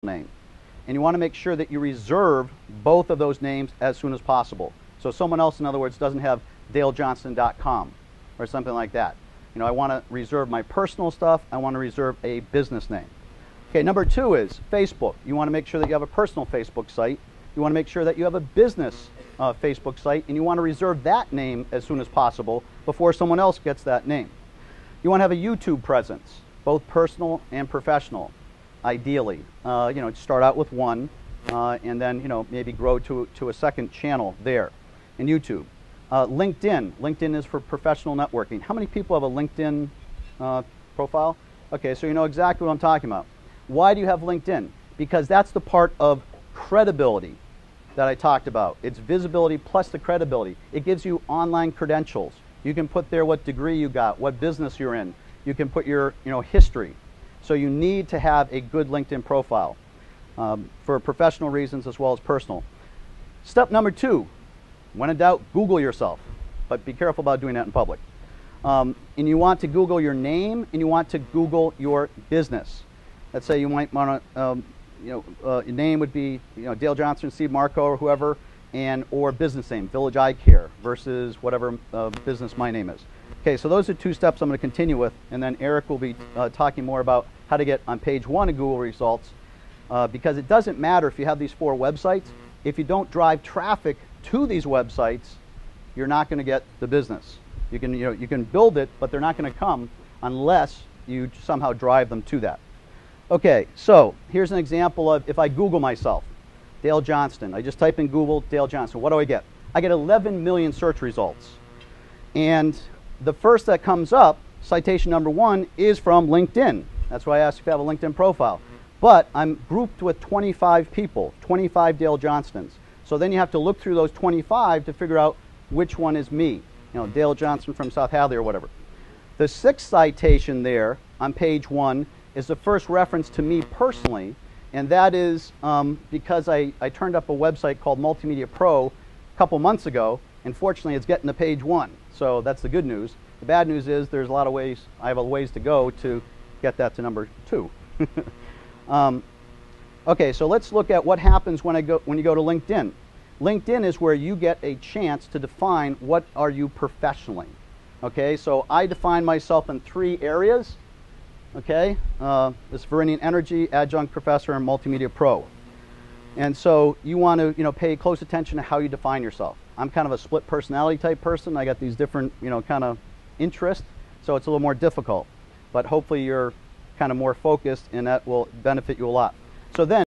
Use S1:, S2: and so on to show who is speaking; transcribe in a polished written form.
S1: name. And you want to make sure that you reserve both of those names as soon as possible. So someone else, in other words, doesn't have dalejohnston.com or something like that. You know, I want to reserve my personal stuff. I want to reserve a business name. Okay, number two is Facebook. You want to make sure that you have a personal Facebook site. You want to make sure that you have a business Facebook site, and you want to reserve that name as soon as possible before someone else gets that name. You want to have a YouTube presence, both personal and professional, ideally. You know, start out with one, and then, you know, maybe grow to a second channel there in YouTube. LinkedIn. LinkedIn is for professional networking. How many people have a LinkedIn profile? Okay, so you know exactly what I'm talking about. Why do you have LinkedIn? Because that's the part of credibility that I talked about. It's visibility plus the credibility. It gives you online credentials. You can put there what degree you got, what business you're in. You can put your, you know, history. So you need to have a good LinkedIn profile for professional reasons as well as personal. Step number two, when in doubt, Google yourself, but be careful about doing that in public. And you want to Google your name, and you want to Google your business. Let's say you might want to, your name would be, you know, Dale Johnston, Steve Marco, or whoever, and or business name, Village Eye Care versus whatever business my name is. Okay, so those are two steps I'm going to continue with, and then Eric will be talking more about how to get on page one of Google results, because it doesn't matter if you have these 4 websites. If you don't drive traffic to these websites, you're not going to get the business. You can, you know, you can build it, but they're not going to come unless you somehow drive them to that. Okay, so here's an example of if I Google myself, Dale Johnston. I just type in Google Dale Johnston. What do I get? I get 11 million search results. And the first that comes up, citation number 1, is from LinkedIn. That's why I asked if you have a LinkedIn profile. But I'm grouped with 25 people, 25 Dale Johnstons. So then you have to look through those 25 to figure out which one is me. You know, Dale Johnston from South Hadley or whatever. The 6th citation there on page 1 is the first reference to me personally, and that is because I turned up a website called Multimedia Pro a couple months ago, and fortunately it's getting to page 1. So that's the good news. The bad news is there's a lot of ways, I have a ways to go to get that to number 2. Okay, so let's look at what happens when you go to LinkedIn. LinkedIn is where you get a chance to define what are you professionally. Okay, so I define myself in 3 areas. Okay, this Viridian Energy, Adjunct Professor, and Multimedia Pro. And so you want to, you know, pay close attention to how you define yourself. I'm kind of a split personality type person. I got these different, you know, kind of interests, so it's a little more difficult. But hopefully you're kind of more focused, and that will benefit you a lot. So then